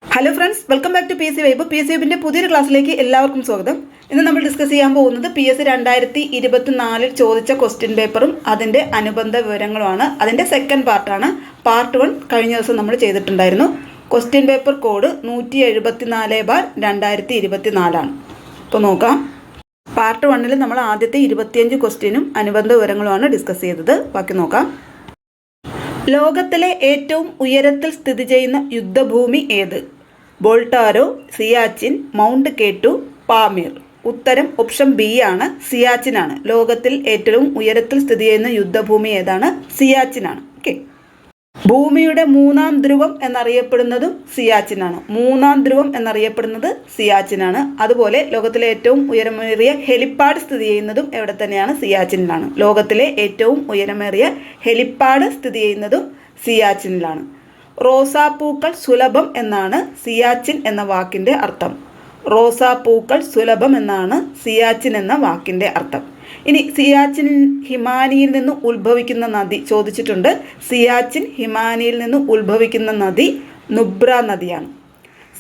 Hello friends, welcome back to P S C vibe. P S C വൈബിൻ്റെ പുതിയൊരു ക്ലാസ്സിലേക്ക് എല്ലാവർക്കും സ്വാഗതം. ഇന്ന് നമ്മൾ ഡിസ്കസ് ചെയ്യാൻ പോകുന്നത് PSC 2024 ചോദിച്ച ക്വസ്റ്റ്യൻ പേപ്പറും അതിൻ്റെ അനുബന്ധ വിവരങ്ങളുമാണ്. അതിൻ്റെ സെക്കൻഡ് പാർട്ടാണ്. പാർട്ട് 1 കഴിഞ്ഞ ദിവസം നമ്മൾ ചെയ്തിട്ടുണ്ടായിരുന്നു. ക്വസ്റ്റ്യൻ പേപ്പർ കോഡ് 174/2024 ആണ്. അപ്പോൾ നോക്കാം. പാർട്ട് 1 നമ്മൾ ആദ്യത്തെ 25 ക്വസ്റ്റ്യനും അനുബന്ധ വിവരങ്ങളുമാണ് ഡിസ്കസ് ചെയ്തത്. ബാക്കി നോക്കാം. ലോകത്തിലെ ഏറ്റവും ഉയരത്തിൽ സ്ഥിതി ചെയ്യുന്ന യുദ്ധഭൂമി ഏത്? ബോൾട്ടാരോ, സിയാച്ചിൻ, മൗണ്ട് കേട്ടു, പാമീർ. ഉത്തരം ഓപ്ഷൻ ബി ആണ്, സിയാച്ചിനാണ്. ലോകത്തിൽ ഏറ്റവും ഉയരത്തിൽ സ്ഥിതി ചെയ്യുന്ന യുദ്ധഭൂമി ഏതാണ്? സിയാച്ചിനാണ്. ഓക്കെ. ഭൂമിയുടെ മൂന്നാം ധ്രുവം എന്നറിയപ്പെടുന്നതും സിയാച്ചിനാണ്. മൂന്നാം ധ്രുവം എന്നറിയപ്പെടുന്നത് സിയാച്ചിനാണ്. അതുപോലെ ലോകത്തിലെ ഏറ്റവും ഉയരമേറിയ ഹെലിപ്പാഡ് സ്ഥിതി ചെയ്യുന്നതും എവിടെ തന്നെയാണ്? സിയാച്ചിനിലാണ്. ലോകത്തിലെ ഏറ്റവും ഉയരമേറിയ ഹെലിപ്പാഡ് സ്ഥിതി ചെയ്യുന്നതും സിയാച്ചിനിലാണ്. റോസാപ്പൂക്കൾ സുലഭം എന്നാണ് സിയാച്ചിൻ എന്ന വാക്കിൻ്റെ അർത്ഥം. റോസാപ്പൂക്കൾ സുലഭം എന്നാണ് സിയാച്ചിൻ എന്ന വാക്കിൻ്റെ അർത്ഥം. ഇനി സിയാച്ചിൻ ഹിമാനിയിൽ നിന്ന് ഉത്ഭവിക്കുന്ന നദി ചോദിച്ചിട്ടുണ്ട്. സിയാച്ചിൻ ഹിമാനിയിൽ നിന്ന് ഉത്ഭവിക്കുന്ന നദി നുബ്ര നദിയാണ്.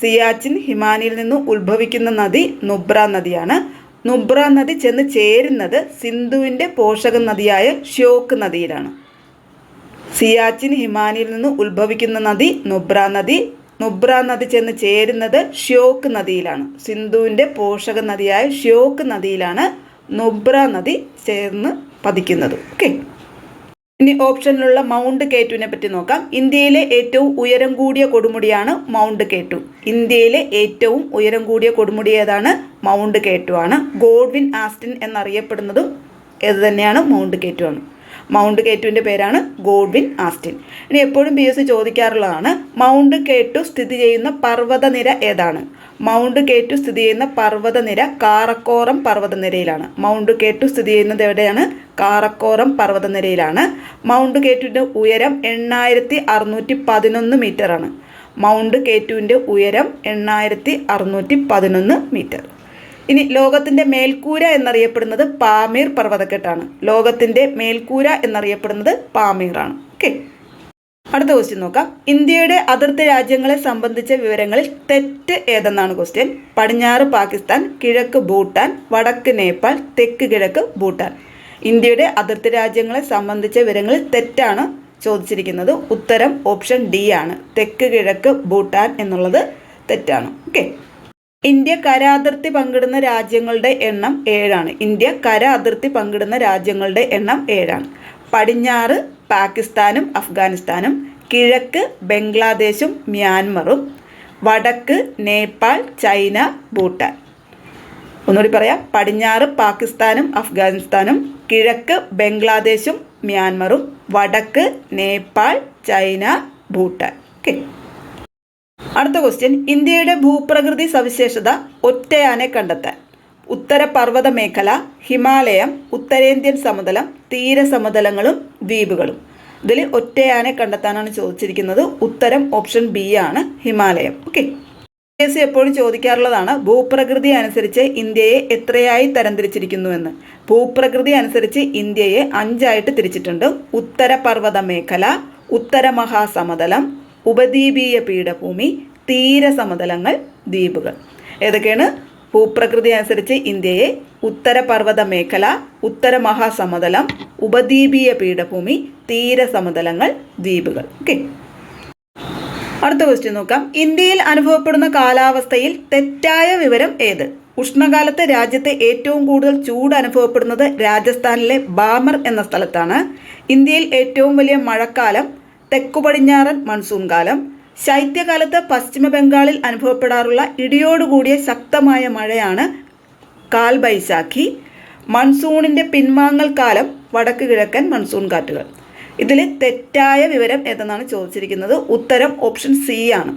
സിയാച്ചിൻ ഹിമാനിയിൽ നിന്ന് ഉത്ഭവിക്കുന്ന നദി നുബ്ര നദിയാണ്. നുബ്ര നദി ചെന്ന് ചേരുന്നത് സിന്ധുവിൻ്റെ പോഷക നദിയായ ഷ്യോക്ക് നദിയിലാണ്. സിയാച്ചിൻ ഹിമാനിയിൽ നിന്ന് ഉത്ഭവിക്കുന്ന നദി നുബ്ര നദി. നുബ്ര നദി ചെന്ന് ചേരുന്നത് ഷ്യോക്ക് നദിയിലാണ്. സിന്ധുവിൻ്റെ പോഷക നദിയായ ഷ്യോക്ക് നദിയിലാണ് നുബ്ര നദി ചേർന്ന് പതിക്കുന്നത്. ഓക്കെ. ഇനി ഓപ്ഷനിലുള്ള മൗണ്ട് കേറ്റുവിനെ പറ്റി നോക്കാം. ഇന്ത്യയിലെ ഏറ്റവും ഉയരം കൂടിയ കൊടുമുടിയാണ് മൗണ്ട് കേറ്റു. ഇന്ത്യയിലെ ഏറ്റവും ഉയരം കൂടിയ കൊടുമുടി ഏതാണ്? മൗണ്ട് കേറ്റു ആണ്. ഗോഡ്വിൻ ആസ്റ്റിൻ എന്നറിയപ്പെടുന്നതും ഇത് തന്നെയാണ്, മൗണ്ട് കേറ്റു ആണ്. മൗണ്ട് കേറ്റുവിൻ്റെ പേരാണ് ഗോഡ്വിൻ ആസ്റ്റിൻ. ഇനി എപ്പോഴും PSC ചോദിക്കാറുള്ളതാണ്, മൗണ്ട് കേറ്റു സ്ഥിതി ചെയ്യുന്ന പർവ്വതനിര ഏതാണ്? മൗണ്ട് കേറ്റു സ്ഥിതി ചെയ്യുന്ന പർവ്വതനിര കാറക്കോറം പർവ്വതനിരയിലാണ്. മൗണ്ട് കേറ്റു സ്ഥിതി ചെയ്യുന്നത് എവിടെയാണ്? കാറക്കോറം പർവ്വതനിരയിലാണ്. മൗണ്ട് കേറ്റുവിൻ്റെ ഉയരം 8611 മീറ്ററാണ്. മൗണ്ട് കേറ്റുവിൻ്റെ ഉയരം 8611 മീറ്റർ. ഇനി ലോകത്തിൻ്റെ മേൽക്കൂര എന്നറിയപ്പെടുന്നത് പാമീർ പർവ്വതക്കെട്ടാണ്. ലോകത്തിൻ്റെ മേൽക്കൂര എന്നറിയപ്പെടുന്നത് പാമീറാണ്. ഓക്കെ. അടുത്ത ക്വസ്റ്റ്യൻ നോക്കാം. ഇന്ത്യയുടെ അതിർത്തി രാജ്യങ്ങളെ സംബന്ധിച്ച വിവരങ്ങളിൽ തെറ്റ് ഏതെന്നാണ് ക്വസ്റ്റ്യൻ. പടിഞ്ഞാറ് പാകിസ്ഥാൻ, കിഴക്ക് ഭൂട്ടാൻ, വടക്ക് നേപ്പാൾ, തെക്ക് കിഴക്ക് ഭൂട്ടാൻ. ഇന്ത്യയുടെ അതിർത്തി രാജ്യങ്ങളെ സംബന്ധിച്ച വിവരങ്ങളിൽ തെറ്റാണ് ചോദിച്ചിരിക്കുന്നത്. ഉത്തരം ഓപ്ഷൻ ഡി ആണ്. തെക്ക് കിഴക്ക് ഭൂട്ടാൻ എന്നുള്ളത് തെറ്റാണ്. ഓക്കെ. ഇന്ത്യ കര അതിർത്തി പങ്കിടുന്ന രാജ്യങ്ങളുടെ എണ്ണം 7 ഇന്ത്യ കര അതിർത്തി പങ്കിടുന്ന രാജ്യങ്ങളുടെ എണ്ണം 7. പടിഞ്ഞാറ് പാകിസ്ഥാനും അഫ്ഗാനിസ്ഥാനും, കിഴക്ക് ബംഗ്ലാദേശും മ്യാൻമറും, വടക്ക് നേപ്പാൾ, ചൈന, ഭൂട്ടാൻ. ഒന്നുകൂടി പറയാം. പടിഞ്ഞാറ് പാകിസ്ഥാനും അഫ്ഗാനിസ്ഥാനും, കിഴക്ക് ബംഗ്ലാദേശും മ്യാൻമറും, വടക്ക് നേപ്പാൾ, ചൈന, ഭൂട്ടാൻ. ഓക്കെ. അടുത്ത ക്വസ്റ്റ്യൻ. ഇന്ത്യയുടെ ഭൂപ്രകൃതി സവിശേഷത ഒറ്റയാനെ കണ്ടെത്താൻ. ഉത്തര പർവ്വത മേഖല, ഹിമാലയം, ഉത്തരേന്ത്യൻ സമതലം, തീരസമതലങ്ങളും ദ്വീപുകളും. ഇതിൽ ഒറ്റയാനെ കണ്ടെത്താനാണ് ചോദിച്ചിരിക്കുന്നത്. ഉത്തരം ഓപ്ഷൻ ബി ആണ്, ഹിമാലയം. ഓക്കെ. PSC എപ്പോഴും ചോദിക്കാറുള്ളതാണ്, ഭൂപ്രകൃതി അനുസരിച്ച് ഇന്ത്യയെ എത്രയായി തരംതിരിച്ചിരിക്കുന്നുവെന്ന്. ഭൂപ്രകൃതി അനുസരിച്ച് ഇന്ത്യയെ 5 തിരിച്ചിട്ടുണ്ട്. ഉത്തര പർവ്വത മേഖല, ഉത്തര മഹാസമതലം, ഉപദ്വീപീയ പീഠഭൂമി, തീരസമതലങ്ങൾ, ദ്വീപുകൾ. ഏതൊക്കെയാണ് ഭൂപ്രകൃതി അനുസരിച്ച് ഇന്ത്യയെ? ഉത്തര പർവ്വത മേഖല, ഉത്തര മഹാസമതലം, ഉപദ്വീപീയ പീഠഭൂമി, തീരസമതലങ്ങൾ, ദ്വീപുകൾ. ഓക്കെ. അടുത്ത ക്വസ്റ്റ്യൻ നോക്കാം. ഇന്ത്യയിൽ അനുഭവപ്പെടുന്ന കാലാവസ്ഥയിൽ തെറ്റായ വിവരം ഏത്? ഉഷ്ണകാലത്ത് രാജ്യത്തെ ഏറ്റവും കൂടുതൽ ചൂട് അനുഭവപ്പെടുന്നത് രാജസ്ഥാനിലെ ബാമർ എന്ന സ്ഥലത്താണ്. ഇന്ത്യയിൽ ഏറ്റവും വലിയ മഴക്കാലം തെക്കു പടിഞ്ഞാറൻ മൺസൂൺ കാലം. ശൈത്യകാലത്ത് പശ്ചിമ ബംഗാളിൽ അനുഭവപ്പെടാറുള്ള ഇടിയോടുകൂടിയ ശക്തമായ മഴയാണ് കാൽബൈശാഖി. മൺസൂണിൻ്റെ പിൻവാങ്ങൽ കാലം വടക്ക് കിഴക്കൻ മൺസൂൺ കാറ്റുകൾ. ഇതിൽ തെറ്റായ വിവരം ഏതെന്നാണ് ചോദിച്ചിരിക്കുന്നത്. ഉത്തരം ഓപ്ഷൻ സി ആണ്.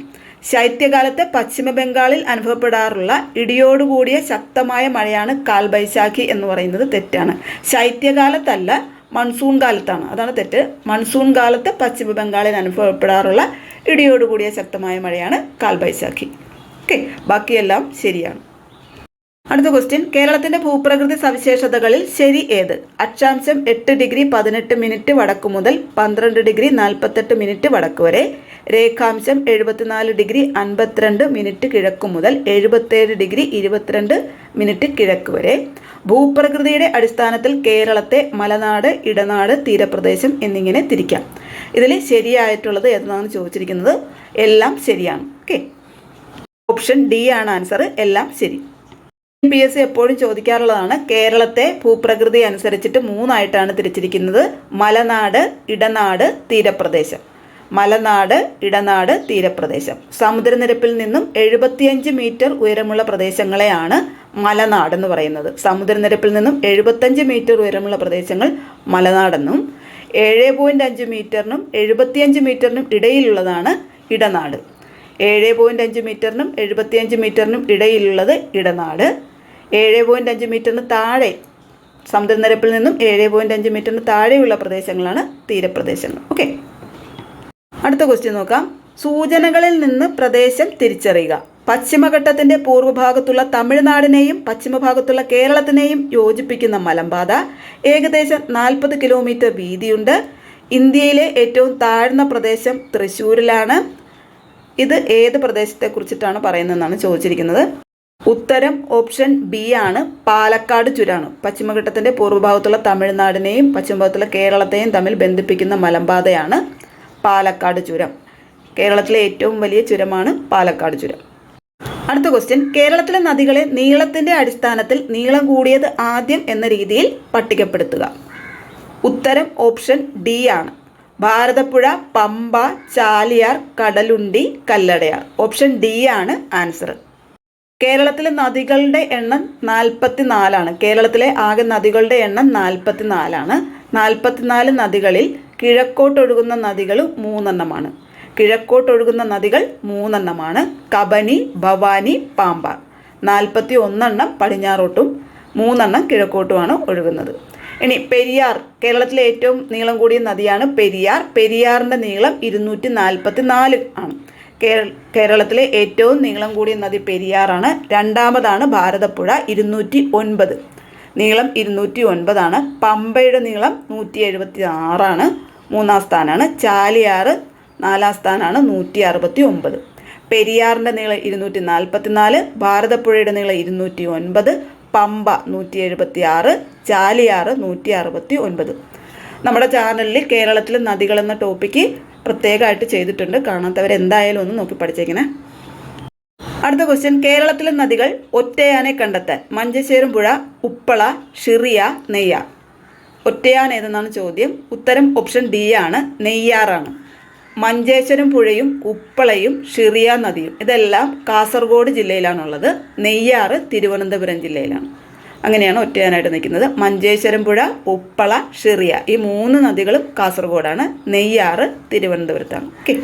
ശൈത്യകാലത്ത് പശ്ചിമ ബംഗാളിൽ അനുഭവപ്പെടാറുള്ള ഇടിയോടുകൂടിയ ശക്തമായ മഴയാണ് കാൽബൈശാഖി എന്ന് പറയുന്നത് തെറ്റാണ്. ശൈത്യകാലത്തല്ല, മൺസൂൺ കാലത്താണ്. അതാണ് തെറ്റ്. മൺസൂൺ കാലത്ത് പശ്ചിമ ബംഗാളിൽ അനുഭവപ്പെടാറുള്ള ഇടിയോടുകൂടിയ ശക്തമായ മഴയാണ് കാൽബൈശാഖി. ഓക്കെ. ബാക്കിയെല്ലാം ശരിയാണ്. അടുത്ത ക്വസ്റ്റ്യൻ. കേരളത്തിൻ്റെ ഭൂപ്രകൃതി സവിശേഷതകളിൽ ശരി ഏത്? അക്ഷാംശം 8 ഡിഗ്രി 18 മിനിറ്റ് വടക്ക് മുതൽ 12 ഡിഗ്രി 48 മിനിറ്റ് വടക്ക് വരെ. രേഖാംശം 74 ഡിഗ്രി 52 മിനിറ്റ് കിഴക്ക് മുതൽ 77 ഡിഗ്രി 22 മിനിറ്റ് കിഴക്ക് വരെ. ഭൂപ്രകൃതിയുടെ അടിസ്ഥാനത്തിൽ കേരളത്തെ മലനാട്, ഇടനാട്, തീരപ്രദേശം എന്നിങ്ങനെ തിരിക്കാം. ഇതിൽ ശരിയായിട്ടുള്ളത് ഏതെന്നാണ് ചോദിച്ചിരിക്കുന്നത്? എല്ലാം ശരിയാണ്. ഓക്കെ, ഓപ്ഷൻ ഡി ആണ് ആൻസർ, എല്ലാം ശരി. PSC എപ്പോഴും ചോദിക്കാറുള്ളതാണ്. കേരളത്തെ ഭൂപ്രകൃതി അനുസരിച്ചിട്ട് 3 ആയിട്ടാണ് തിരിച്ചിരിക്കുന്നത്: മലനാട്, ഇടനാട്, തീരപ്രദേശം. മലനാട്, ഇടനാട്, തീരപ്രദേശം. സമുദ്രനിരപ്പിൽ നിന്നും 75 മീറ്റർ ഉയരമുള്ള പ്രദേശങ്ങളെയാണ് മലനാട് എന്ന് പറയുന്നത്. സമുദ്രനിരപ്പിൽ നിന്നും 75 മീറ്റർ ഉയരമുള്ള പ്രദേശങ്ങൾ മലനാടെന്നും 7.5 മീറ്ററിനും 75 മീറ്ററിനും ഇടയിലുള്ളതാണ് ഇടനാട്. 7.5 മീറ്ററിനും 75 മീറ്ററിനും ഇടയിലുള്ളത് ഇടനാട്. 7.5 മീറ്ററിന് താഴെ, സമുദ്രനിരപ്പിൽ നിന്നും 7.5 മീറ്ററിന് താഴെയുള്ള പ്രദേശങ്ങളാണ് തീരപ്രദേശങ്ങൾ. ഓക്കെ, അടുത്ത ക്വസ്റ്റ്യൻ നോക്കാം. സൂചനകളിൽ നിന്ന് പ്രദേശം തിരിച്ചറിയുക. പശ്ചിമഘട്ടത്തിന്റെ പൂർവ്വഭാഗത്തുള്ള തമിഴ്നാടിനെയും പശ്ചിമഭാഗത്തുള്ള കേരളത്തിനെയും യോജിപ്പിക്കുന്ന മലമ്പാത ഏകദേശം 40 കിലോമീറ്റർ വീതിയുണ്ട്. ഇന്ത്യയിലെ ഏറ്റവും താഴ്ന്ന പ്രദേശം തൃശ്ശൂരിലാണ്. ഇത് ഏത് പ്രദേശത്തെക്കുറിച്ചിട്ടാണ് പറയുന്നതെന്നാണ് ചോദിച്ചിരിക്കുന്നത്. ഉത്തരം ഓപ്ഷൻ ബി ആണ്, പാലക്കാട് ചുരമാണ്. പശ്ചിമഘട്ടത്തിന്റെ പൂർവ്വഭാഗത്തുള്ള തമിഴ്നാടിനെയും പശ്ചിമഭാഗത്തുള്ള കേരളത്തെയും തമ്മിൽ ബന്ധിപ്പിക്കുന്ന മലമ്പാതയാണ് പാലക്കാട് ചുരം. കേരളത്തിലെ ഏറ്റവും വലിയ ചുരമാണ് പാലക്കാട് ചുരം. അടുത്ത ക്വസ്റ്റ്യൻ. കേരളത്തിലെ നദികളെ നീളത്തിന്റെ അടിസ്ഥാനത്തിൽ നീളം കൂടിയത് ആദ്യം എന്ന രീതിയിൽ പട്ടികപ്പെടുത്തുക. ഉത്തരം ഓപ്ഷൻ ഡി ആണ്. ഭാരതപ്പുഴ, പമ്പ, ചാലിയാർ, കടലുണ്ടി, കല്ലടയാർ. ഓപ്ഷൻ ഡി ആണ് ആൻസർ. കേരളത്തിലെ നദികളുടെ എണ്ണം 44 കേരളത്തിലെ ആകെ നദികളുടെ എണ്ണം 44 44 നദികളിൽ കിഴക്കോട്ടൊഴുകുന്ന നദികൾ 3 കിഴക്കോട്ടൊഴുകുന്ന നദികൾ 3 കബനി, ഭവാനി, പാമ്പാർ. 41 പടിഞ്ഞാറോട്ടും 3 കിഴക്കോട്ടുമാണ് ഒഴുകുന്നത്. ഇനി പെരിയാർ. കേരളത്തിലെ ഏറ്റവും നീളം കൂടിയ നദിയാണ് പെരിയാർ. പെരിയാറിൻ്റെ നീളം 244 ആണ്. കേരളത്തിലെ ഏറ്റവും നീളം കൂടിയ നദി പെരിയാറാണ്. രണ്ടാമതാണ് ഭാരതപ്പുഴ, 209. നീളം 209 ആണ്. പമ്പയുടെ നീളം 176 മൂന്നാം സ്ഥാനമാണ്. ചാലിയാർ 4 സ്ഥാനമാണ്, 169. പെരിയാറിൻ്റെ നീളം 244, ഭാരതപ്പുഴയുടെ നീളം 209, പമ്പ 176, ചാലിയാർ 169. നമ്മുടെ ചാനലിൽ കേരളത്തിലെ നദികൾ എന്ന ടോപ്പിക്ക് പ്രത്യേകമായിട്ട് ചെയ്തിട്ടുണ്ട്. കാണാത്തവരെന്തായാലും ഒന്ന് നോക്കി പഠിച്ചേക്കണേ. അടുത്ത ക്വസ്റ്റ്യൻ. കേരളത്തിലെ നദികൾ ഒറ്റയാനെ കണ്ടെത്താൻ. മഞ്ചേശ്വരം പുഴ, ഉപ്പള, ഷിറിയ, നെയ്യാർ. ഒറ്റയാൻ ഏതെന്നാണ് ചോദ്യം. ഉത്തരം ഓപ്ഷൻ ഡി ആണ്, നെയ്യാറാണ്. മഞ്ചേശ്വരം പുഴയും ഉപ്പളയും ഷിറിയ നദിയും ഇതെല്ലാം കാസർഗോഡ് ജില്ലയിലാണുള്ളത്. നെയ്യാർ തിരുവനന്തപുരം ജില്ലയിലാണ്. അങ്ങനെയാണ് ഒറ്റയാനായിട്ട് നിൽക്കുന്നത്. മഞ്ചേശ്വരം പുഴ, ഉപ്പള, ഷിറിയ ഈ 3 നദികളും കാസർഗോഡാണ്. നെയ്യാർ തിരുവനന്തപുരത്താണ്. ഓക്കെ,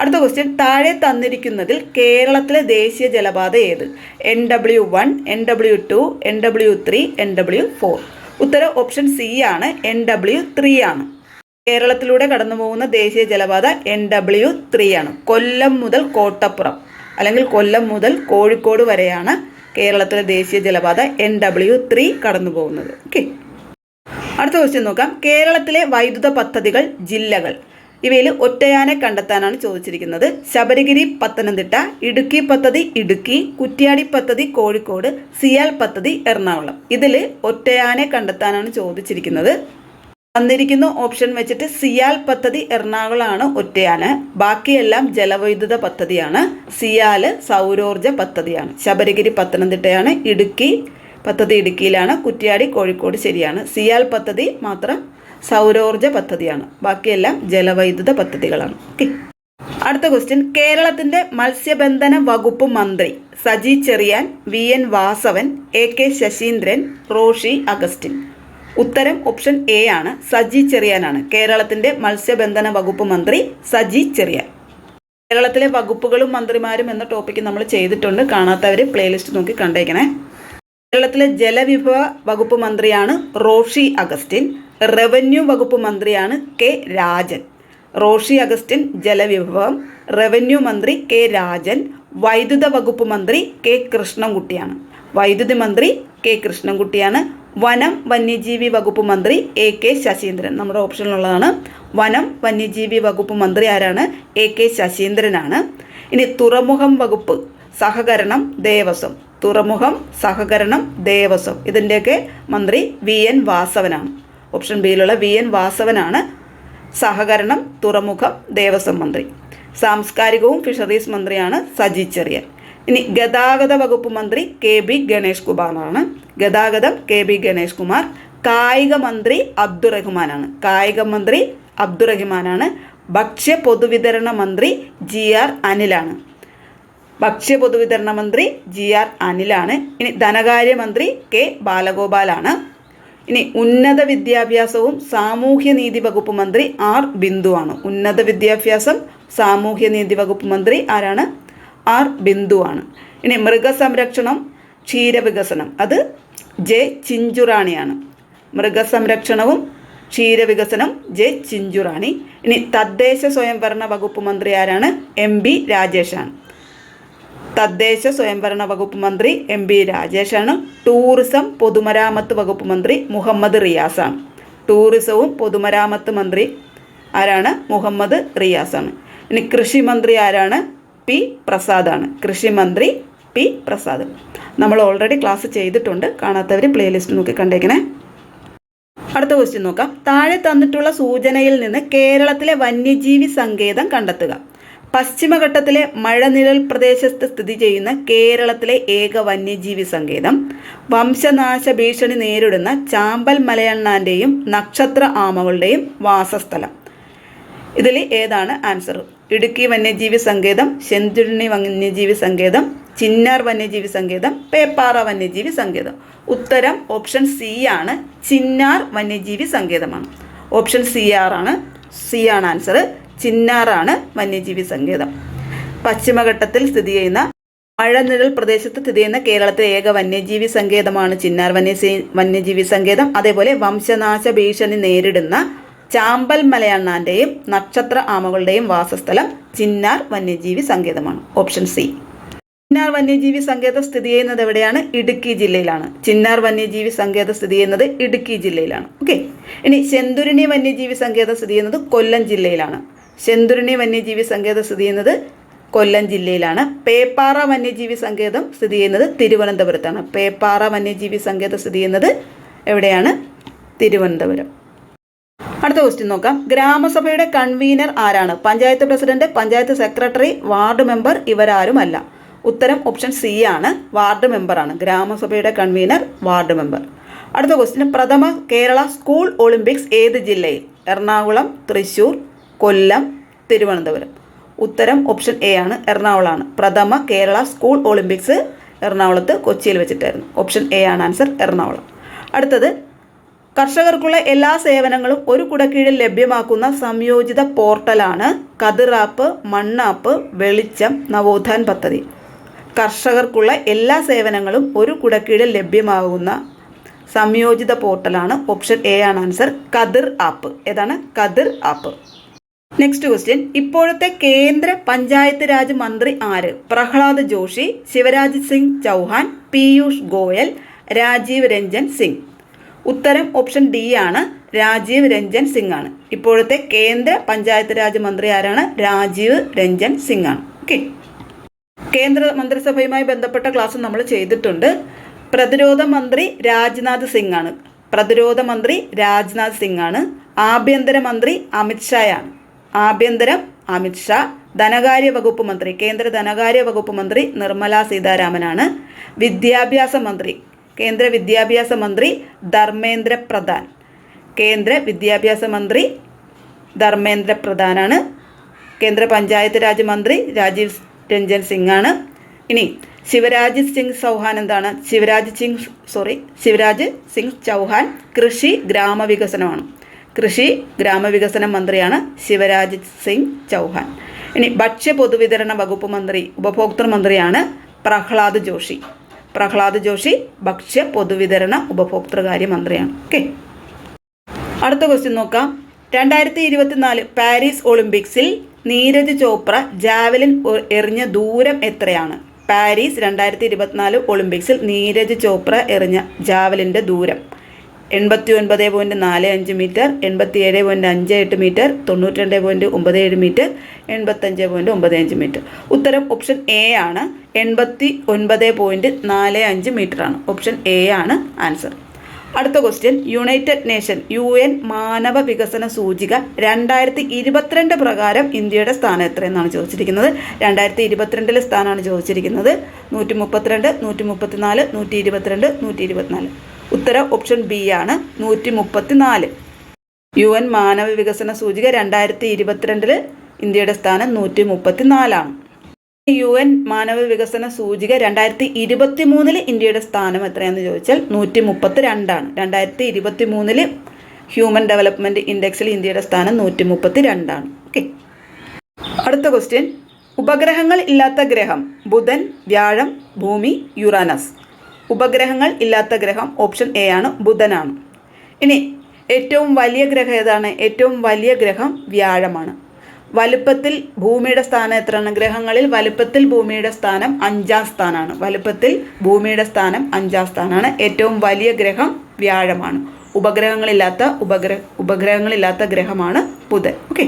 അടുത്ത ക്വസ്റ്റ്യൻ. താഴെ തന്നിരിക്കുന്നതിൽ കേരളത്തിലെ ദേശീയ ജലപാത ഏത്? NW1, NW2, NW3, NW4. ഉത്തരം ഓപ്ഷൻ സി ആണ്, NW3 ആണ്. കേരളത്തിലൂടെ കടന്നു പോകുന്ന ദേശീയ ജലപാത NW3 ആണ്. കൊല്ലം മുതൽ കോട്ടപ്പുറം അല്ലെങ്കിൽ കൊല്ലം മുതൽ കോഴിക്കോട് വരെയാണ് കേരളത്തിലെ ദേശീയ ജലപാത NW3 കടന്നു പോകുന്നത്. ഓക്കെ, അടുത്ത ക്വസ്റ്റ്യൻ നോക്കാം. കേരളത്തിലെ വൈദ്യുത പദ്ധതികൾ, ജില്ലകൾ. ഇവയിൽ ഒറ്റയാനെ കണ്ടെത്താനാണ് ചോദിച്ചിരിക്കുന്നത്. ശബരിഗിരി പത്തനംതിട്ട, ഇടുക്കി പദ്ധതി ഇടുക്കി, കുറ്റ്യാടി പദ്ധതി കോഴിക്കോട്, സിയാൽ പദ്ധതി എറണാകുളം. ഇതിൽ ഒറ്റയാനെ കണ്ടെത്താനാണ് ചോദിച്ചിരിക്കുന്നത്. തന്നിരിക്കുന്ന ഓപ്ഷൻ വെച്ചിട്ട് സിയാൽ പദ്ധതി എറണാകുളമാണ് ഒറ്റയാന്. ബാക്കിയെല്ലാം ജലവൈദ്യുത പദ്ധതിയാണ്. സിയാൽ സൗരോർജ പദ്ധതിയാണ്. ശബരിഗിരി പത്തനംതിട്ടയാണ്. ഇടുക്കി പദ്ധതി ഇടുക്കിയിലാണ്. കുറ്റ്യാടി കോഴിക്കോട് ശരിയാണ്. സിയാൽ പദ്ധതി മാത്രം സൗരോർജ പദ്ധതിയാണ്. ബാക്കിയെല്ലാം ജലവൈദ്യുത പദ്ധതികളാണ്. ഓക്കെ, അടുത്ത ക്വസ്റ്റ്യൻ. കേരളത്തിന്റെ മത്സ്യബന്ധന വകുപ്പ് മന്ത്രി സജി ചെറിയാൻ, VN വാസവൻ, AK ശശീന്ദ്രൻ, റോഷി അഗസ്റ്റിൻ. ഉത്തരം ഓപ്ഷൻ എ ആണ്, സജി ചെറിയാനാണ്. കേരളത്തിന്റെ മത്സ്യബന്ധന വകുപ്പ് മന്ത്രി സജി ചെറിയാൻ. കേരളത്തിലെ വകുപ്പുകളും മന്ത്രിമാരും എന്ന ടോപ്പിക്ക് നമ്മൾ ചെയ്തിട്ടുണ്ട്. കാണാത്തവർ പ്ലേലിസ്റ്റ് നോക്കി കണ്ടേക്കണേ. കേരളത്തിലെ ജലവിഭവ വകുപ്പ് മന്ത്രിയാണ് റോഷി അഗസ്റ്റിൻ. റവന്യൂ വകുപ്പ് മന്ത്രിയാണ് K രാജൻ. റോഷി അഗസ്റ്റിൻ ജലവിഭവം, റവന്യൂ മന്ത്രി K രാജൻ, വൈദ്യുത വകുപ്പ് മന്ത്രി K കൃഷ്ണൻകുട്ടിയാണ്. വൈദ്യുതി മന്ത്രി K കൃഷ്ണൻകുട്ടിയാണ്. വനം വന്യജീവി വകുപ്പ് മന്ത്രി AK ശശീന്ദ്രൻ. നമ്മുടെ ഓപ്ഷനിലുള്ളതാണ്. വനം വന്യജീവി വകുപ്പ് മന്ത്രി ആരാണ്? AK ശശീന്ദ്രനാണ്. ഇനി തുറമുഖം വകുപ്പ്, സഹകരണം, ദേവസ്വം. തുറമുഖം, സഹകരണം, ദേവസ്വം, ഇതിൻ്റെയൊക്കെ മന്ത്രി VN വാസവനാണ്. ഓപ്ഷൻ ബിയിലുള്ള VN വാസവനാണ് സഹകരണം, തുറമുഖം, ദേവസ്വം മന്ത്രി. സാംസ്കാരികവും ഫിഷറീസ് മന്ത്രിയാണ് സജി ചെറിയാൻ. ഇനി ഗതാഗത വകുപ്പ് മന്ത്രി KB ഗണേഷ് കുമാറാണ്. ഗതാഗതം KB ഗണേഷ് കുമാർ. കായിക മന്ത്രി അബ്ദുറഹ്മാനാണ്. കായിക മന്ത്രി അബ്ദുറഹ്മാനാണ്. ഭക്ഷ്യ പൊതുവിതരണ മന്ത്രി GR അനിലാണ്. ഭക്ഷ്യ പൊതുവിതരണ മന്ത്രി GR അനിലാണ്. ഇനി ധനകാര്യമന്ത്രി K ബാലഗോപാലാണ്. ഇനി ഉന്നത വിദ്യാഭ്യാസവും സാമൂഹ്യനീതി വകുപ്പ് മന്ത്രി R ബിന്ദുവാണ്. ഉന്നത വിദ്യാഭ്യാസം സാമൂഹ്യനീതി വകുപ്പ് മന്ത്രി ആരാണ്? R ബിന്ദുവാണ്. ഇനി മൃഗസംരക്ഷണം ക്ഷീരവികസനം അത് J ചിഞ്ചുറാണിയാണ്. മൃഗസംരക്ഷണവും ക്ഷീരവികസനം J ചിഞ്ചുറാണി. ഇനി തദ്ദേശ സ്വയംഭരണ വകുപ്പ് മന്ത്രി ആരാണ്? MB രാജേഷാണ്. തദ്ദേശ സ്വയംഭരണ വകുപ്പ് മന്ത്രി MB രാജേഷാണ്. ടൂറിസം പൊതുമരാമത്ത് വകുപ്പ് മന്ത്രി മുഹമ്മദ് റിയാസാണ്. ടൂറിസവും പൊതുമരാമത്ത് മന്ത്രി ആരാണ്? മുഹമ്മദ് റിയാസാണ്. ഇനി കൃഷി മന്ത്രി ആരാണ്? P പ്രസാദാണ്. കൃഷി മന്ത്രി P പ്രസാദ്. നമ്മൾ ഓൾറെഡി ക്ലാസ് ചെയ്തിട്ടുണ്ട്. കാണാത്തവർ പ്ലേലിസ്റ്റ് നോക്കി കണ്ടേക്കണേ. അടുത്ത ക്വസ്റ്റ്യൻ നോക്കാം. താഴെ തന്നിട്ടുള്ള സൂചനയിൽ നിന്ന് കേരളത്തിലെ വന്യജീവി സങ്കേതം കണ്ടെത്തുക. പശ്ചിമഘട്ടത്തിലെ മഴനിഴൽ പ്രദേശത്ത് സ്ഥിതി ചെയ്യുന്ന കേരളത്തിലെ ഏക വന്യജീവി സങ്കേതം. വംശനാശ ഭീഷണി നേരിടുന്ന ചാമ്പൽ മലയണ്ണാൻ്റെയും നക്ഷത്ര ആമകളുടെയും വാസസ്ഥലം. ഇതിൽ ഏതാണ് ആൻസർ? ഇടുക്കി വന്യജീവി സങ്കേതം, ചെന്തുരുണി വന്യജീവി സങ്കേതം, ചിന്നാർ വന്യജീവി സങ്കേതം, പേപ്പാറ വന്യജീവി സങ്കേതം. ഉത്തരം ഓപ്ഷൻ C ആണ്. ചിന്നാർ വന്യജീവി സങ്കേതമാണ്. ഓപ്ഷൻ C ആണ് ആൻസർ. ചിന്നാറാണ് വന്യജീവി സങ്കേതം. പശ്ചിമഘട്ടത്തിൽ സ്ഥിതി ചെയ്യുന്ന മഴനിഴൽ പ്രദേശത്ത് സ്ഥിതി ചെയ്യുന്ന കേരളത്തിലെ ഏക വന്യജീവി സങ്കേതമാണ് ചിന്നാർ വന്യജീവി സങ്കേതം. അതേപോലെ വംശനാശ ഭീഷണി നേരിടുന്ന ചാമ്പൽ മലയണ്ണാൻ്റെയും നക്ഷത്ര ആമകളുടെയും വാസസ്ഥലം ചിന്നാർ വന്യജീവി സങ്കേതമാണ്. Option C. ചിന്നാർ വന്യജീവി സങ്കേതം സ്ഥിതി ചെയ്യുന്നത് എവിടെയാണ്? ഇടുക്കി ജില്ലയിലാണ്. ചിന്നാർ വന്യജീവി സങ്കേതം സ്ഥിതി ചെയ്യുന്നത് ഇടുക്കി ജില്ലയിലാണ്. ഓക്കെ. ഇനി ചെന്തുരുണി വന്യജീവി സങ്കേതം സ്ഥിതി ചെയ്യുന്നത് കൊല്ലം ജില്ലയിലാണ്. ചെന്തുരുണി വന്യജീവി സങ്കേതം സ്ഥിതി ചെയ്യുന്നത് കൊല്ലം ജില്ലയിലാണ്. പേപ്പാറ വന്യജീവി സങ്കേതം സ്ഥിതി ചെയ്യുന്നത് തിരുവനന്തപുരത്താണ്. പേപ്പാറ വന്യജീവി സങ്കേതം സ്ഥിതി ചെയ്യുന്നത് എവിടെയാണ്? തിരുവനന്തപുരം. അടുത്ത ക്വസ്റ്റ്യൻ നോക്കാം. ഗ്രാമസഭയുടെ കൺവീനർ ആരാണ്? Panchayat president, panchayat secretary, ward member, ഇവരാരുമല്ല. ഉത്തരം ഓപ്ഷൻ C ആണ്. വാർഡ് മെമ്പറാണ്. ഗ്രാമസഭയുടെ കൺവീനർ വാർഡ് മെമ്പർ. അടുത്ത ക്വസ്റ്റ്യൻ. പ്രഥമ കേരള സ്കൂൾ ഒളിമ്പിക്സ് ഏത് ജില്ലയിൽ? എറണാകുളം, തൃശ്ശൂർ, കൊല്ലം, തിരുവനന്തപുരം. ഉത്തരം ഓപ്ഷൻ A ആണ്. എറണാകുളമാണ്. പ്രഥമ കേരള സ്കൂൾ ഒളിമ്പിക്സ് എറണാകുളത്ത് കൊച്ചിയിൽ വെച്ചിട്ടായിരുന്നു. ഓപ്ഷൻ A ആണ് ആൻസർ. എറണാകുളം. അടുത്തത്. കർഷകർക്കുള്ള എല്ലാ സേവനങ്ങളും ഒരു കുടക്കീഴിൽ ലഭ്യമാക്കുന്ന സംയോജിത പോർട്ടലാണ് കതിർ ആപ്പ്, മണ്ണാപ്പ്, വെളിച്ചം, നവോത്ഥാൻ പദ്ധതി. കർഷകർക്കുള്ള എല്ലാ സേവനങ്ങളും ഒരു കുടക്കീഴിൽ ലഭ്യമാകുന്ന സംയോജിത പോർട്ടലാണ്. ഓപ്ഷൻ A ആണ് ആൻസർ. കതിർ ആപ്പ്. ഏതാണ്? കതിർ ആപ്പ്. Next question. ഇപ്പോഴത്തെ കേന്ദ്ര പഞ്ചായത്ത് രാജ് മന്ത്രി ആര്? പ്രഹ്ലാദ് ജോഷി, ശിവരാജ് സിംഗ് ചൗഹാൻ, പീയൂഷ് ഗോയൽ, രാജീവ് രഞ്ജൻ സിംഗ്. ഉത്തരം ഓപ്ഷൻ D ആണ്. രാജീവ് രഞ്ജൻ സിംഗ് ആണ്. ഇപ്പോഴത്തെ കേന്ദ്ര പഞ്ചായത്ത് രാജ് മന്ത്രി ആരാണ്? രാജീവ് രഞ്ജൻ സിംഗ് ആണ്. ഓക്കെ. കേന്ദ്ര മന്ത്രിസഭയുമായി ബന്ധപ്പെട്ട ക്ലാസ് നമ്മൾ ചെയ്തിട്ടുണ്ട്. പ്രതിരോധ മന്ത്രി രാജ്നാഥ് സിംഗ് ആണ്. പ്രതിരോധ മന്ത്രി രാജ്നാഥ് സിംഗ് ആണ്. ആഭ്യന്തരമന്ത്രി അമിത്ഷായാണ്. ആഭ്യന്തരം അമിത്ഷാ. ധനകാര്യ വകുപ്പ് മന്ത്രി, കേന്ദ്ര ധനകാര്യ വകുപ്പ് മന്ത്രി നിർമ്മല സീതാരാമനാണ്. വിദ്യാഭ്യാസ മന്ത്രി, കേന്ദ്ര വിദ്യാഭ്യാസ മന്ത്രി ധർമ്മേന്ദ്ര പ്രധാൻ. കേന്ദ്ര വിദ്യാഭ്യാസ മന്ത്രി ധർമ്മേന്ദ്ര പ്രധാനാണ്. കേന്ദ്ര പഞ്ചായത്ത് രാജ് മന്ത്രി രാജീവ് രഞ്ജൻ സിംഗ് ആണ്. ഇനി ശിവരാജ് സിംഗ് ചൗഹാൻ എന്താണ്? ശിവരാജ് സിംഗ് ചൗഹാൻ കൃഷി ഗ്രാമവികസനമാണ്. കൃഷി ഗ്രാമവികസന മന്ത്രിയാണ് ശിവരാജ് സിംഗ് ചൗഹാൻ. ഇനി ഭക്ഷ്യ പൊതുവിതരണ വകുപ്പ് മന്ത്രി, ഉപഭോക്തൃ മന്ത്രിയാണ് പ്രഹ്ലാദ് ജോഷി. പ്രഹ്ലാദ് ജോഷി ഭക്ഷ്യ പൊതുവിതരണ ഉപഭോക്തൃകാര്യ മന്ത്രിയാണ്. ഓക്കെ. അടുത്ത ക്വസ്റ്റ്യൻ നോക്കാം. 2024 പാരീസ് ഒളിമ്പിക്സിൽ നീരജ് ചോപ്ര ജാവലിൻ എറിഞ്ഞ ദൂരം എത്രയാണ്? പാരീസ് 2024 ഒളിമ്പിക്സിൽ നീരജ് ചോപ്ര എറിഞ്ഞ ജാവലിൻ്റെ ദൂരം 89.45 മീറ്റർ, 87.58 മീറ്റർ, 92.97 മീറ്റർ, 85.95 മീറ്റർ. ഉത്തരം ഓപ്ഷൻ എ ആണ്. 89.45 മീറ്റർ ആണ്. ഓപ്ഷൻ എ ആണ് ആൻസർ. അടുത്ത ക്വസ്റ്റ്യൻ, യുണൈറ്റഡ് നേഷൻ UN മാനവ വികസന സൂചിക 2022 പ്രകാരം ഇന്ത്യയുടെ സ്ഥാനം എത്രയെന്നാണ് ചോദിച്ചിരിക്കുന്നത്. 2022 സ്ഥാനമാണ് ചോദിച്ചിരിക്കുന്നത്. 132, 134, 122, 124. ഉത്തരം ഓപ്ഷൻ ബി ആണ്, 134. UN മാനവ വികസന സൂചിക 2022 ഇന്ത്യയുടെ സ്ഥാനം 134 UN മാനവ വികസന സൂചിക 2023 ഇന്ത്യയുടെ സ്ഥാനം എത്രയാണെന്ന് ചോദിച്ചാൽ 132 2023 ഹ്യൂമൻ ഡെവലപ്മെൻറ്റ് ഇൻഡെക്സിൽ ഇന്ത്യയുടെ സ്ഥാനം 132 ഓക്കെ. അടുത്ത ക്വസ്റ്റ്യൻ, ഉപഗ്രഹങ്ങൾ ഇല്ലാത്ത ഗ്രഹം ബുധൻ, വ്യാഴം, ഭൂമി, യുറാനസ്. ഉപഗ്രഹങ്ങൾ ഇല്ലാത്ത ഗ്രഹം ഓപ്ഷൻ എ ആണ്, ബുധനാണ്. ഇനി ഏറ്റവും വലിയ ഗ്രഹം ഏതാണ്? ഏറ്റവും വലിയ ഗ്രഹം വ്യാഴമാണ്. വലുപ്പത്തിൽ ഭൂമിയുടെ സ്ഥാനം എത്രയാണ്? ഗ്രഹങ്ങളിൽ വലുപ്പത്തിൽ ഭൂമിയുടെ സ്ഥാനം 5ാം സ്ഥാനമാണ്. വലുപ്പത്തിൽ ഭൂമിയുടെ സ്ഥാനം 5ാം സ്ഥാനമാണ്. ഏറ്റവും വലിയ ഗ്രഹം വ്യാഴമാണ്. ഉപഗ്രഹങ്ങളില്ലാത്ത ഗ്രഹമാണ് ബുധൻ. ഓക്കെ.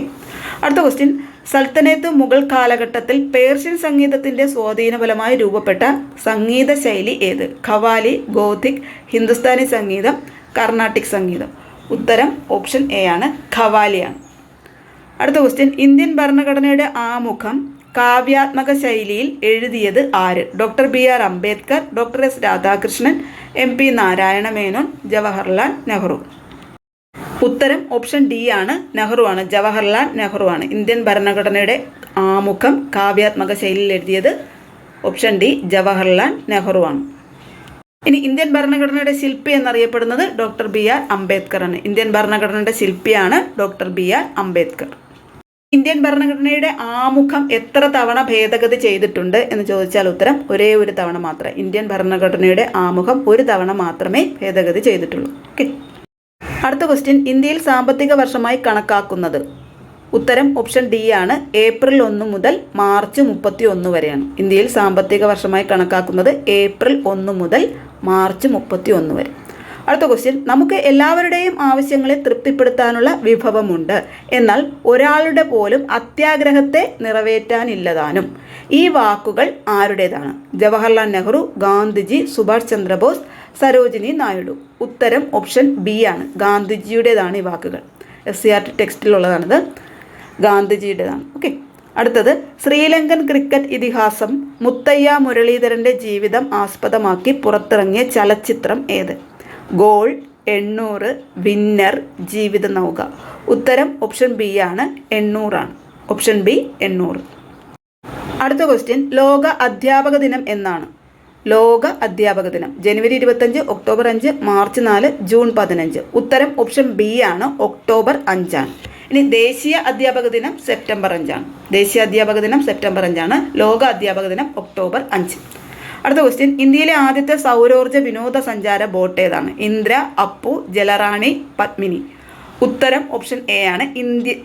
അടുത്ത ക്വസ്റ്റ്യൻ, സൽത്തനത്ത് മുഗൾ കാലഘട്ടത്തിൽ പേർഷ്യൻ സംഗീതത്തിൻ്റെ സ്വാധീനഫലമായി രൂപപ്പെട്ട സംഗീത ശൈലി ഏത്? ഖവാലി, ഗോഥിക്, ഹിന്ദുസ്ഥാനി സംഗീതം, കർണാട്ടിക് സംഗീതം. ഉത്തരം ഓപ്ഷൻ എ ആണ്, ഖവാലിയാണ്. അടുത്ത ക്വസ്റ്റ്യൻ, ഇന്ത്യൻ ഭരണഘടനയുടെ ആമുഖം കാവ്യാത്മക ശൈലിയിൽ എഴുതിയത് ആര്? Doctor BR Ambedkar, doctor S Radhakrishnan, MP Narayana Menon, Jawaharlal Nehru. ഉത്തരം ഓപ്ഷൻ ഡി ആണ്, നെഹ്റു ആണ്. ജവഹർലാൽ നെഹ്റു ആണ് ഇന്ത്യൻ ഭരണഘടനയുടെ ആമുഖം കാവ്യാത്മക ശൈലിയിൽ എഴുതിയത്. ഓപ്ഷൻ ഡി, ജവഹർലാൽ നെഹ്റു ആണ്. ഇനി ഇന്ത്യൻ ഭരണഘടനയുടെ ശില്പി എന്നറിയപ്പെടുന്നത് ഡോക്ടർ BR അംബേദ്കർ ആണ്. ഇന്ത്യൻ ഭരണഘടനയുടെ ശില്പിയാണ് ഡോക്ടർ BR അംബേദ്കർ. ഇന്ത്യൻ ഭരണഘടനയുടെ ആമുഖം എത്ര തവണ ഭേദഗതി ചെയ്തിട്ടുണ്ട് എന്ന് ചോദിച്ചാൽ ഉത്തരം ഒരേ ഒരു തവണ മാത്രമേ. ഇന്ത്യൻ ഭരണഘടനയുടെ ആമുഖം ഒരു തവണ മാത്രമേ ഭേദഗതി ചെയ്തിട്ടുള്ളൂ. ഓക്കെ. അടുത്ത ക്വസ്റ്റ്യൻ, ഇന്ത്യയിൽ സാമ്പത്തിക വർഷമായി കണക്കാക്കുന്നത്. ഉത്തരം ഓപ്ഷൻ ഡി ആണ്, ഏപ്രിൽ 1 മുതൽ മാർച്ച് 31 വരെയാണ്. ഇന്ത്യയിൽ സാമ്പത്തിക വർഷമായി കണക്കാക്കുന്നത് ഏപ്രിൽ 1 മുതൽ മാർച്ച് 31 വരെ. അടുത്ത ക്വസ്റ്റ്യൻ, നമുക്ക് എല്ലാവരുടെയും ആവശ്യങ്ങളെ തൃപ്തിപ്പെടുത്താനുള്ള വിഭവമുണ്ട്, എന്നാൽ ഒരാളുടെ പോലും അത്യാഗ്രഹത്തെ നിറവേറ്റാനില്ലതാനും. ഈ വാക്കുകൾ ആരുടേതാണ്? ജവഹർലാൽ നെഹ്റു, ഗാന്ധിജി, സുഭാഷ് ചന്ദ്രബോസ്, സരോജിനി നായിഡു. ഉത്തരം ഓപ്ഷൻ ബി ആണ്, ഗാന്ധിജിയുടേതാണ് ഈ വാക്കുകൾ. SCERT ടെക്സ്റ്റിലുള്ളതാണിത്, ഗാന്ധിജിയുടേതാണ്. ഓക്കെ. അടുത്തത്, ശ്രീലങ്കൻ ക്രിക്കറ്റ് ഇതിഹാസം മുത്തയ്യ മുരളീധരൻ്റെ ജീവിതം ആസ്പദമാക്കി പുറത്തിറങ്ങിയ ചലച്ചിത്രം ഏത്? ഗോൾ, 800, വിന്നർ, ജീവിത നൗക. ഉത്തരം ഓപ്ഷൻ ബി ആണ്, 800 ആണ്. Option B 800. അടുത്ത ക്വസ്റ്റ്യൻ, ലോക അധ്യാപക ദിനം എന്നാണ്? ലോക അധ്യാപക ദിനം ജനുവരി 25, ഒക്ടോബർ 5, മാർച്ച് 4, ജൂൺ 15. ഉത്തരം ഓപ്ഷൻ ബി ആണ്, ഒക്ടോബർ 5 ആണ്. ഇനി ദേശീയ അധ്യാപക ദിനം സെപ്റ്റംബർ 5 ആണ്. ദേശീയ അധ്യാപക ദിനം സെപ്റ്റംബർ 5 ആണ്. ലോക അധ്യാപക ദിനം ഒക്ടോബർ 5. അടുത്ത ക്വസ്റ്റ്യൻ, ഇന്ത്യയിലെ ആദ്യത്തെ സൗരോർജ്ജ വിനോദസഞ്ചാര ബോട്ട് ഏതാണ്? ഇന്ദ്ര, അപ്പു, ജലറാണി, പത്മിനി. ഉത്തരം ഓപ്ഷൻ എ ആണ്,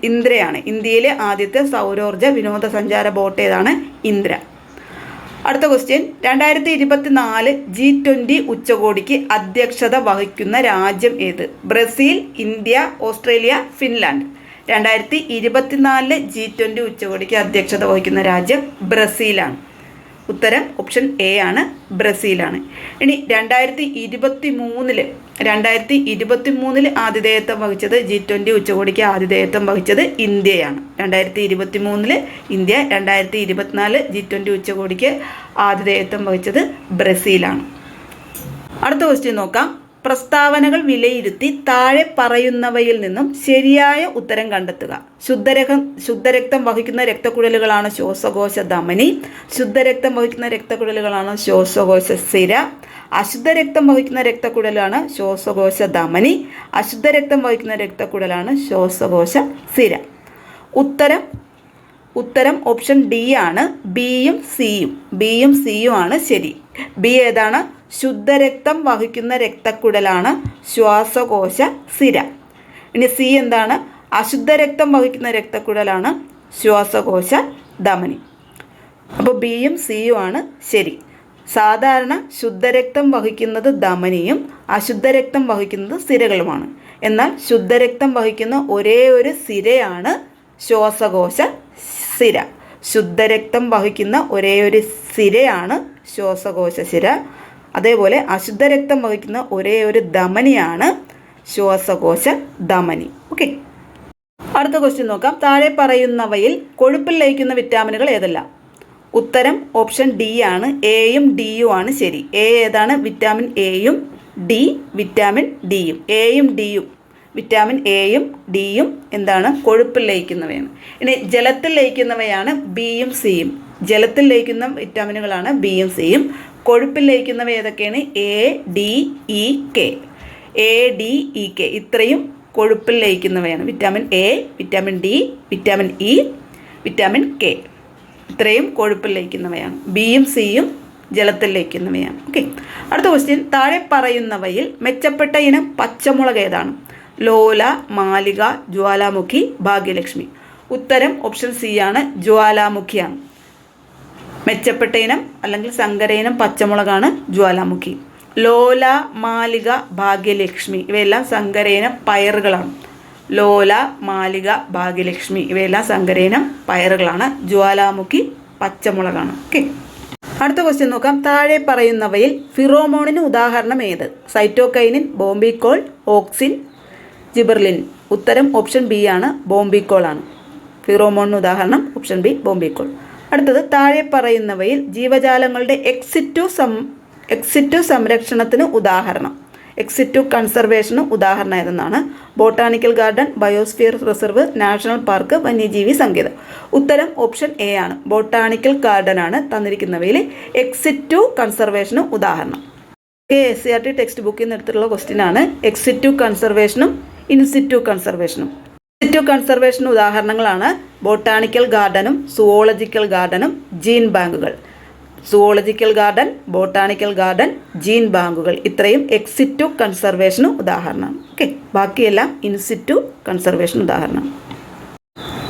ഇന്ദ്രയാണ്. ഇന്ത്യയിലെ ആദ്യത്തെ സൗരോർജ്ജ വിനോദസഞ്ചാര ബോട്ട് ഏതാണ്? ഇന്ദ്ര. അടുത്ത ക്വസ്റ്റ്യൻ, 2024 G20 ഉച്ചകോടിക്ക് അധ്യക്ഷത വഹിക്കുന്ന രാജ്യം ഏത്? Brazil, India, Australia, Finland. 2024 G20 ഉച്ചകോടിക്ക് അധ്യക്ഷത വഹിക്കുന്ന രാജ്യം ബ്രസീലാണ്. ഉത്തരം ഓപ്ഷൻ എ ആണ്, ബ്രസീലാണ്. ഇനി 2023 ആതിഥേയത്വം വഹിച്ചത് G20 ഉച്ചകോടിക്ക് ആതിഥേയത്വം വഹിച്ചത് ഇന്ത്യയാണ്. 2023 ഇന്ത്യ, 2024 G20 ഉച്ചകോടിക്ക് ആതിഥേയത്വം വഹിച്ചത് ബ്രസീലാണ്. അടുത്ത ക്വസ്റ്റ്യൻ നോക്കാം. പ്രസ്താവനകൾ വിലയിരുത്തി താഴെ പറയുന്നവയിൽ നിന്നും ശരിയായ ഉത്തരം കണ്ടെത്തുക. ശുദ്ധരക്തം വഹിക്കുന്ന രക്തക്കുഴലുകളാണ് ശ്വാസകോശ ധമനി. ശുദ്ധരക്തം വഹിക്കുന്ന രക്തക്കുഴലുകളാണ് ശ്വാസകോശ സിര. അശുദ്ധരക്തം വഹിക്കുന്ന രക്തക്കുഴലാണ് ശ്വാസകോശ ധമനി. അശുദ്ധരക്തം വഹിക്കുന്ന രക്തക്കുഴലാണ് ശ്വാസകോശ സിര. ഉത്തരം ഓപ്ഷൻ ഡി ആണ്, ബിയും സിയും ആണ് ശരി. ബി ഏതാണ്? ശുദ്ധരക്തം വഹിക്കുന്ന രക്തക്കുഴലാണ് ശ്വാസകോശ സിര. ഇനി സി എന്താണ്? അശുദ്ധരക്തം വഹിക്കുന്ന രക്തക്കുഴലാണ് ശ്വാസകോശ ധമനി. അപ്പോൾ ബിയും സിയും ആണ് ശരി. സാധാരണ ശുദ്ധരക്തം വഹിക്കുന്നത് ധമനിയും അശുദ്ധരക്തം വഹിക്കുന്നത് സിരകളുമാണ്. എന്നാൽ ശുദ്ധരക്തം വഹിക്കുന്ന ഒരേ ഒരു സിരയാണ് ശ്വാസകോശ സിര. ശുദ്ധരക്തം വഹിക്കുന്ന ഒരേ ഒരു സിരയാണ് ശ്വാസകോശ സിര. അതേപോലെ അശുദ്ധരക്തം വഹിക്കുന്ന ഒരേ ഒരു ധമനിയാണ് ശ്വാസകോശ ധമനി. ഓക്കെ, അടുത്ത ക്വസ്റ്റ്യൻ നോക്കാം. താഴെ പറയുന്നവയിൽ കൊഴുപ്പിൽ ലയിക്കുന്ന വിറ്റാമിനുകൾ ഏതെല്ലാം? ഉത്തരം ഓപ്ഷൻ ഡി ആണ്. എയും ഡിയും ആണ് ശരി. എ ഏതാണ്? വിറ്റാമിൻ എയും, ഡി വിറ്റാമിൻ ഡിയും. എയും ഡിയും, വിറ്റാമിൻ എയും ഡിയും എന്താണ്? കൊഴുപ്പിൽ ലയിക്കുന്നവയാണ്. ഇനി ജലത്തിൽ ലയിക്കുന്നവയാണ് ബിയും സിയും. ജലത്തിൽ ലയിക്കുന്ന വിറ്റാമിനുകളാണ് ബിയും സിയും. കൊഴുപ്പിൽ ലയിക്കുന്നവ ഏതൊക്കെയാണ്? A, D, E, K. A, D, E, K ഇത്രയും കൊഴുപ്പിൽ ലയിക്കുന്നവയാണ്. Vitamin A, vitamin D, vitamin E, vitamin K ഇത്രയും കൊഴുപ്പിൽ ലയിക്കുന്നവയാണ്. ബിയും സിയും ജലത്തിൽ ലയിക്കുന്നവയാണ്. ഓക്കെ, അടുത്ത ക്വസ്റ്റ്യൻ. താഴെ പറയുന്നവയിൽ മെച്ചപ്പെട്ട ഇനം പച്ചമുളക് ഏതാണ്? ലോല, മാലിക, ജ്വാലാമുഖി, ഭാഗ്യലക്ഷ്മി. ഉത്തരം ഓപ്ഷൻ സി ആണ്. ജ്വാലാമുഖിയാണ്. മെച്ചപ്പെട്ട ഇനം അല്ലെങ്കിൽ സങ്കര ഇനം പച്ചമുളകാണ് ജ്വാലാമുഖി. ലോല, മാലിക, ഭാഗ്യലക്ഷ്മി ഇവയെല്ലാം സങ്കരയിനം പയറുകളാണ്. ലോല, മാലിക, ഭാഗ്യലക്ഷ്മി ഇവയെല്ലാം സങ്കരയിനം പയറുകളാണ്. ജ്വാലാമുഖി പച്ചമുളകാണ്. ഓക്കെ, അടുത്ത ക്വസ്റ്റ്യൻ നോക്കാം. താഴെ പറയുന്നവയിൽ ഫിറോമോണിന് ഉദാഹരണം ഏത്? Cytokinin, ബോംബിക്കോൾ, auxin, gibberellin. ഉത്തരം ഓപ്ഷൻ ബി ആണ്. ബോംബിക്കോൾ ആണ്. ഫിറോമോണിന് ഉദാഹരണം ഓപ്ഷൻ ബി ബോംബിക്കോൾ. അടുത്തത്. താഴെ പറയുന്നവയിൽ ജീവജാലങ്ങളുടെ എക്സിറ്റു സംരക്ഷണത്തിന് ഉദാഹരണം, എക്സിറ്റു കൺസർവേഷന് ഉദാഹരണം ഏതെന്നാണ്? Botanical garden, biosphere reserve, national park, വന്യജീവി സങ്കേതം. ഉത്തരം ഓപ്ഷൻ എ ആണ്. ബോട്ടാണിക്കൽ ഗാർഡൻ ആണ് തന്നിരിക്കുന്നവയിൽ എക്സിറ്റു കൺസർവേഷന് ഉദാഹരണം. SCERT ടെക്സ്റ്റ് ബുക്കിൽ നിന്ന് എടുത്തിട്ടുള്ള ക്വസ്റ്റ്യൻ ആണ്. എക്സിറ്റു കൺസർവേഷനും ഇൻസിറ്റു കൺസർവേഷനും. ഇൻസിറ്റു കൺസർവേഷന് ഉദാഹരണങ്ങളാണ് ബോട്ടാണിക്കൽ ഗാർഡനും സുവോളജിക്കൽ ഗാർഡനും ജീൻ ബാങ്കുകൾ. Zoological garden, botanical garden, gene ബാങ്കുകൾ ഇത്രയും എക്സിറ്റു കൺസർവേഷന് ഉദാഹരണമാണ്. ഓക്കെ, ബാക്കിയെല്ലാം ഇൻസിറ്റു കൺസർവേഷൻ ഉദാഹരണം.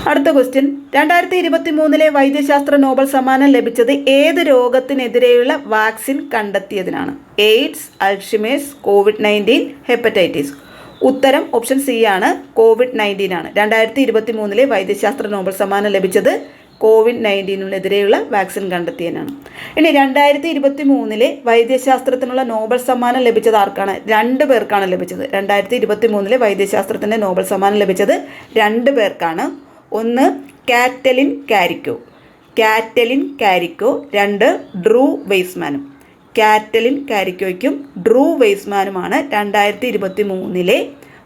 അടുത്ത ക്വസ്റ്റ്യൻ. 2023 വൈദ്യശാസ്ത്ര നോബൽ സമ്മാനം ലഭിച്ചത് ഏത് രോഗത്തിനെതിരെയുള്ള വാക്സിൻ കണ്ടെത്തിയതിനാണ്? AIDS, Alzheimer's, COVID-19, hepatitis. ഉത്തരം ഓപ്ഷൻ സി ആണ്. COVID-19 ആണ്. 2023 വൈദ്യശാസ്ത്ര നോബൽ സമ്മാനം ലഭിച്ചത് COVID-19-നെതിരെയുള്ള വാക്സിൻ കണ്ടെത്തിയതിനാണ്. ഇനി 2023 വൈദ്യശാസ്ത്രത്തിനുള്ള നോബൽ സമ്മാനം ലഭിച്ചത് ആർക്കാണ്? 2 പേർക്കാണ് ലഭിച്ചത്. 2023 വൈദ്യശാസ്ത്രത്തിൻ്റെ നോബൽ സമ്മാനം ലഭിച്ചത് 2 പേർക്കാണ്. ഒന്ന് കാറ്റലിൻ കാരിക്കോ, 2 ഡ്രൂ വെയ്സ്മാനും. കാറ്റലിൻ കാരിക്കോയ്ക്കും ഡ്രൂ വെയ്സ്മാനുമാണ് 2023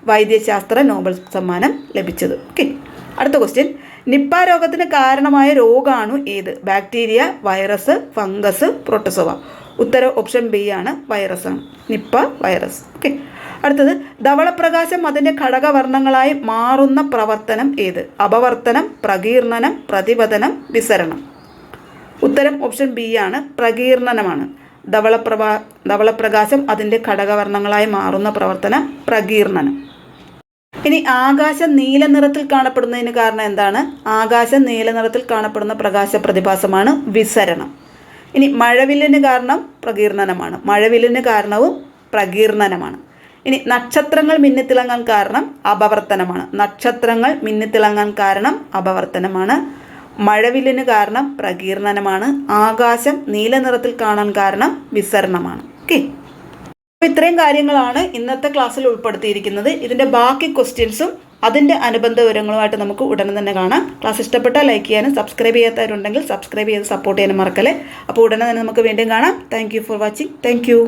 വൈദ്യശാസ്ത്ര നോബൽ സമ്മാനം ലഭിച്ചത്. ഓക്കെ, അടുത്ത ക്വസ്റ്റ്യൻ. നിപ്പ രോഗത്തിന് കാരണമായ രോഗാണു ഏത്? Bacteria, virus, fungus, protozoa. ഉത്തരം ഓപ്ഷൻ ബി ആണ്. വൈറസ് ആണ്. Nipah virus. ഓക്കെ, അടുത്തത്. ധവളപ്രകാശം അതിൻ്റെ ഘടകവർണ്ണങ്ങളായി മാറുന്ന പ്രവർത്തനം ഏത്? അപവർത്തനം, പ്രകീർണനം, പ്രതിപതനം, വിസരണം. ഉത്തരം ഓപ്ഷൻ ബി ആണ്. പ്രകീർണനമാണ്. ധവളപ്രകാശം അതിൻ്റെ ഘടകവർണ്ണങ്ങളായി മാറുന്ന പ്രവർത്തനം പ്രകീർണനം. ഇനി ആകാശം നീല നിറത്തിൽ കാണപ്പെടുന്നതിന് കാരണം എന്താണ്? ആകാശം നീല നിറത്തിൽ കാണപ്പെടുന്ന പ്രകാശ പ്രതിഭാസമാണ് വിസരണം. ഇനി മഴവില്ലിന് കാരണം പ്രകീർണനമാണ്. മഴവില്ലിന് കാരണവും പ്രകീർണനമാണ്. ഇനി നക്ഷത്രങ്ങൾ മിന്നിത്തിളങ്ങാൻ കാരണം അപവർത്തനമാണ്. നക്ഷത്രങ്ങൾ മിന്നിത്തിളങ്ങാൻ കാരണം അപവർത്തനമാണ്. മഴവില്ലിന് കാരണം പ്രകീർണനമാണ്. ആകാശം നീല നിറത്തിൽ കാണാൻ കാരണം വിസരണമാണ്. ഓക്കെ, അപ്പോൾ ഇത്രയും കാര്യങ്ങളാണ് ഇന്നത്തെ ക്ലാസ്സിൽ ഉൾപ്പെടുത്തിയിരിക്കുന്നത്. ഇതിൻ്റെ ബാക്കി ക്വസ്റ്റ്യൻസും അതിൻ്റെ അനുബന്ധ വിവരങ്ങളുമായിട്ട് നമുക്ക് ഉടനെ തന്നെ കാണാം. ക്ലാസ് ഇഷ്ടപ്പെട്ടാൽ ലൈക്ക് ചെയ്യാനും സബ്സ്ക്രൈബ് ചെയ്യാത്തവരുണ്ടെങ്കിൽ സബ്സ്ക്രൈബ് ചെയ്ത് സപ്പോർട്ട് ചെയ്യാനും മറക്കല്ലേ. അപ്പോൾ ഉടനെ തന്നെ നമുക്ക് വീണ്ടും കാണാം. Thank you for watching. Thank you.